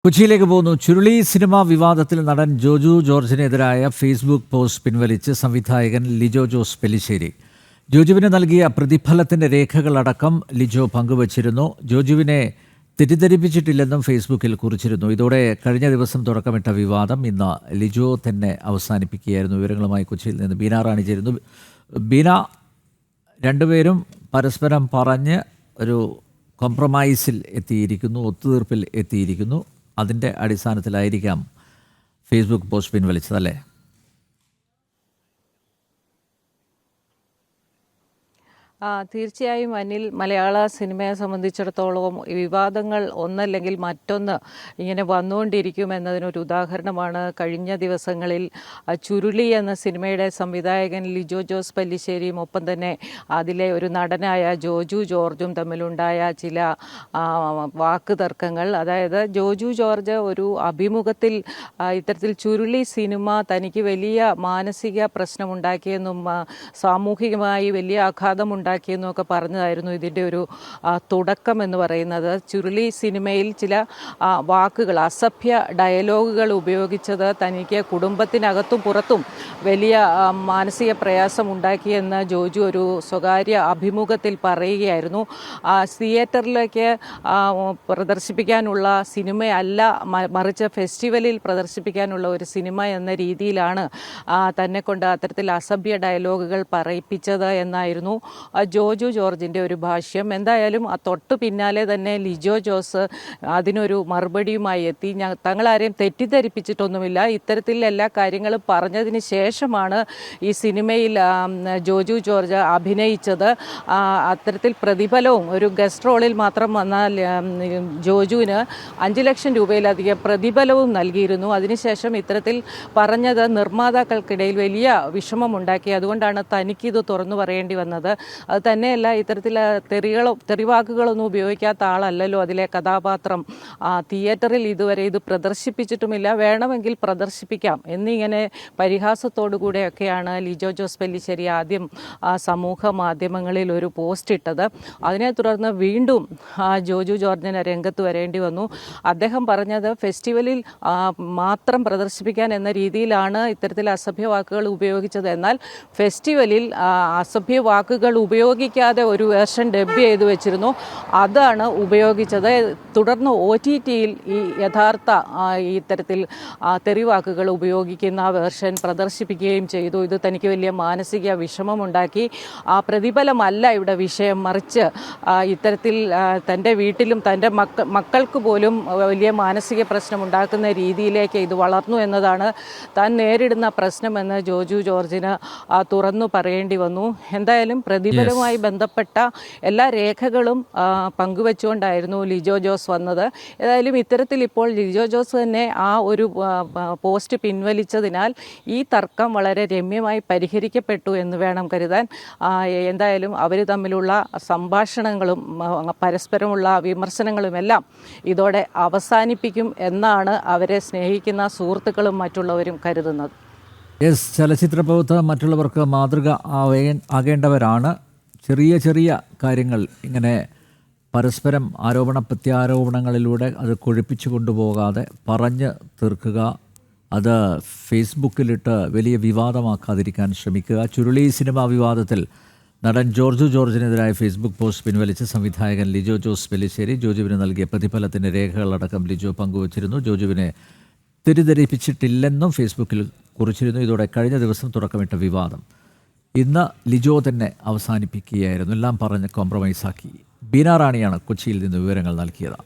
കൊച്ചിയിലേക്ക് പോകുന്നു. ചുരുളി സിനിമാ വിവാദത്തിൽ നടൻ ജോജു ജോർജിനെതിരായ ഫേസ്ബുക്ക് പോസ്റ്റ് പിൻവലിച്ച് സംവിധായകൻ ലിജോ ജോസ് പെല്ലിശ്ശേരി. ജോജുവിന് നൽകിയ പ്രതിഫലത്തിന്റെ രേഖകളടക്കം ലിജോ പങ്കുവച്ചിരുന്നു. ജോജുവിനെ തെറ്റിദ്ധരിപ്പിച്ചിട്ടില്ലെന്നും ഫേസ്ബുക്കിൽ കുറിച്ചിരുന്നു. ഇതോടെ കഴിഞ്ഞ ദിവസം തുടക്കമിട്ട വിവാദം ഇന്ന് ലിജോ തന്നെ അവസാനിപ്പിക്കുകയായിരുന്നു. വിവരങ്ങളുമായി കൊച്ചിയിൽ നിന്ന് ബീന റാണി ചേരുന്നു. ബീന, രണ്ടുപേരും പരസ്പരം പറഞ്ഞ് ഒരു കോംപ്രമൈസിൽ എത്തിയിരിക്കുന്നു, ഒത്തുതീർപ്പിൽ എത്തിയിരിക്കുന്നു. അതിൻ്റെ അടിസ്ഥാനത്തിലായിരിക്കാം ഫേസ്ബുക്ക് പോസ്റ്റ് പിൻവലിച്ചതല്ലേ? തീർച്ചയായും അനിൽ, മലയാള സിനിമയെ സംബന്ധിച്ചിടത്തോളം വിവാദങ്ങൾ ഒന്നല്ലെങ്കിൽ മറ്റൊന്ന് ഇങ്ങനെ വന്നുകൊണ്ടിരിക്കുമെന്നതിനൊരു ഉദാഹരണമാണ് കഴിഞ്ഞ ദിവസങ്ങളിൽ ചുരുളി എന്ന സിനിമയുടെ സംവിധായകൻ ലിജോ ജോസ് പെല്ലിശ്ശേരിയും ഒപ്പം തന്നെ അതിലെ ഒരു നടനായ ജോജു ജോർജും തമ്മിലുണ്ടായ ചില വാക്ക് തർക്കങ്ങൾ. അതായത് ജോജു ജോർജ് ഒരു അഭിമുഖത്തിൽ ഇത്തരത്തിൽ ചുരുളി സിനിമ തനിക്ക് വലിയ മാനസിക പ്രശ്നമുണ്ടാക്കിയെന്നും സാമൂഹികമായി വലിയ ആഘാതമുണ്ടാക്കി എന്നൊക്കെ പറഞ്ഞതായിരുന്നു ഇതിൻ്റെ ഒരു തുടക്കം എന്ന് പറയുന്നത്. ചുരുളി സിനിമയിൽ ചില വാക്കുകൾ, അസഭ്യ ഡയലോഗുകൾ ഉപയോഗിച്ചത് തനിക്ക് കുടുംബത്തിനകത്തും പുറത്തും വലിയ മാനസിക പ്രയാസം ഉണ്ടാക്കിയെന്ന് ജോജു ഒരു സ്വകാര്യ അഭിമുഖത്തിൽ പറയുകയായിരുന്നു. തിയേറ്ററിലേക്ക് പ്രദർശിപ്പിക്കാനുള്ള സിനിമയല്ല, മറിച്ച് ഫെസ്റ്റിവലിൽ പ്രദർശിപ്പിക്കാനുള്ള ഒരു സിനിമ എന്ന രീതിയിലാണ് തന്നെ കൊണ്ട് അത്തരത്തിൽ അസഭ്യ ഡയലോഗുകൾ പറയിപ്പിച്ചത് എന്നായിരുന്നു ജോജു ജോർജിൻ്റെ ഒരു ഭാഷ്യം. എന്തായാലും തൊട്ടു പിന്നാലെ തന്നെ ലിജോ ജോസ് അതിനൊരു മറുപടിയുമായി എത്തി. തങ്ങളാരെയും തെറ്റിദ്ധരിപ്പിച്ചിട്ടൊന്നുമില്ല, ഇത്തരത്തിൽ എല്ലാ കാര്യങ്ങളും പറഞ്ഞതിന് ശേഷമാണ് ഈ സിനിമയിൽ ജോജു ജോർജ് അഭിനയിച്ചത്. അത്തരത്തിൽ പ്രതിഫലവും ഒരു ഗസ്റ്റ് റോളിൽ മാത്രം വന്ന ജോജുവിന് 5 ലക്ഷം രൂപയിലധികം പ്രതിഫലവും നൽകിയിരുന്നു. അതിനുശേഷം ഇത്തരത്തിൽ പറഞ്ഞത് നിർമ്മാതാക്കൾക്കിടയിൽ വലിയ വിഷമമുണ്ടാക്കി. അതുകൊണ്ടാണ് തനിക്കിത് തുറന്നു പറയേണ്ടി വന്നത്. അത് തന്നെയല്ല, ഇത്തരത്തിൽ തെറിവാക്കുകളൊന്നും ഉപയോഗിക്കാത്ത ആളല്ലല്ലോ അതിലെ കഥാപാത്രം. തിയേറ്ററിൽ ഇതുവരെ ഇത് പ്രദർശിപ്പിച്ചിട്ടുമില്ല, വേണമെങ്കിൽ പ്രദർശിപ്പിക്കാം എന്നിങ്ങനെ പരിഹാസത്തോടു കൂടെയൊക്കെയാണ് ലിജോ ജോസ് പെല്ലിശ്ശേരി ആദ്യം സമൂഹ മാധ്യമങ്ങളിൽ ഒരു പോസ്റ്റ് ഇട്ടത്. അതിനെ തുടർന്ന് വീണ്ടും ജോജു ജോർജിന് രംഗത്ത് വരേണ്ടി വന്നു. അദ്ദേഹം പറഞ്ഞത് ഫെസ്റ്റിവലിൽ മാത്രം പ്രദർശിപ്പിക്കാൻ എന്ന രീതിയിലാണ് ഇത്തരത്തിൽ അസഭ്യ വാക്കുകൾ ഉപയോഗിച്ചത്. എന്നാൽ ഫെസ്റ്റിവലിൽ അസഭ്യ വാക്കുകൾ ഉപയോഗിക്കാതെ ഒരു വേർഷൻ ഡബ് ചെയ്ത് വെച്ചിരുന്നു, അതാണ് ഉപയോഗിച്ചത്. തുടർന്ന് OTTയിൽ ഈ യഥാർത്ഥ ഇത്തരത്തിൽ തെറിവാക്കുകൾ ഉപയോഗിക്കുന്ന വേർഷൻ പ്രദർശിപ്പിക്കുകയും ചെയ്തു. ഇത് തനിക്ക് വലിയ മാനസിക വിഷമമുണ്ടാക്കി. പ്രതിഫലമല്ല ഇവിടെ വിഷയം, മറിച്ച് ഇത്തരത്തിൽ തൻ്റെ വീട്ടിലും തൻ്റെ മക്കൾക്ക് പോലും വലിയ മാനസിക പ്രശ്നം ഉണ്ടാക്കുന്ന രീതിയിലേക്ക് ഇത് വളർന്നു എന്നതാണ് താൻ നേരിടുന്ന പ്രശ്നമെന്ന് ജോജു ജോർജിന് തുറന്നു പറയേണ്ടി വന്നു. എന്തായാലും പ്രതിഫലവുമായി ബന്ധപ്പെട്ട എല്ലാ രേഖകളും പങ്കുവെച്ചുകൊണ്ടായിരുന്നു ലിജോ ജോസ് വന്നത്. ഏതായാലും ഇത്തരത്തിൽ ഇപ്പോൾ ലിജോ ജോസ് തന്നെ ആ ഒരു പോസ്റ്റ് പിൻവലിച്ചതിനാൽ ഈ തർക്കം വളരെ രമ്യമായി പരിഹരിക്കപ്പെട്ടു എന്ന് വേണം കരുതാൻ. എന്തായാലും അവർ തമ്മിലുള്ള സംഭാഷണങ്ങളും പരസ്പരമുള്ള വിമർശനങ്ങളുമെല്ലാം ഇതോടെ അവസാനിപ്പിക്കും എന്നാണ് അവരെ സ്നേഹിക്കുന്ന സുഹൃത്തുക്കളും മറ്റുള്ളവരും കരുതുന്നത്. ചലച്ചിത്ര പ്രവർത്തകർ മറ്റുള്ളവർക്ക് മാതൃക ആകേണ്ടവരാണ്. ചെറിയ ചെറിയ കാര്യങ്ങൾ ഇങ്ങനെ പരസ്പരം ആരോപണ പ്രത്യാരോപണങ്ങളിലൂടെ അത് കൊഴുപ്പിച്ചു കൊണ്ടുപോകാതെ പറഞ്ഞ് തീർക്കുക, അത് ഫേസ്ബുക്കിലിട്ട് വലിയ വിവാദമാക്കാതിരിക്കാൻ ശ്രമിക്കുക. ചുരുളി സിനിമാ വിവാദത്തിൽ നടൻ ജോർജു ജോർജിനെതിരായ ഫേസ്ബുക്ക് പോസ്റ്റ് പിൻവലിച്ച് സംവിധായകൻ ലിജോ ജോസ് പെല്ലിശ്ശേരി. ജോജുവിന് നൽകിയ പ്രതിഫലത്തിൻ്റെ രേഖകളടക്കം ലിജോ പങ്കുവച്ചിരുന്നു. ജോജുവിനെ തെറ്റിദ്ധരിപ്പിച്ചിട്ടില്ലെന്നും ഫേസ്ബുക്കിൽ കുറിച്ചിരുന്നു. ഇതോടെ കഴിഞ്ഞ ദിവസം തുടക്കമിട്ട വിവാദം ഇന്ന് ലിജോ തന്നെ അവസാനിപ്പിക്കുകയായിരുന്നു. എല്ലാം പറഞ്ഞ് കോംപ്രമൈസാക്കി. ബീന റാണിയാണ് കൊച്ചിയിൽ നിന്ന് വിവരങ്ങൾ നൽകിയത്.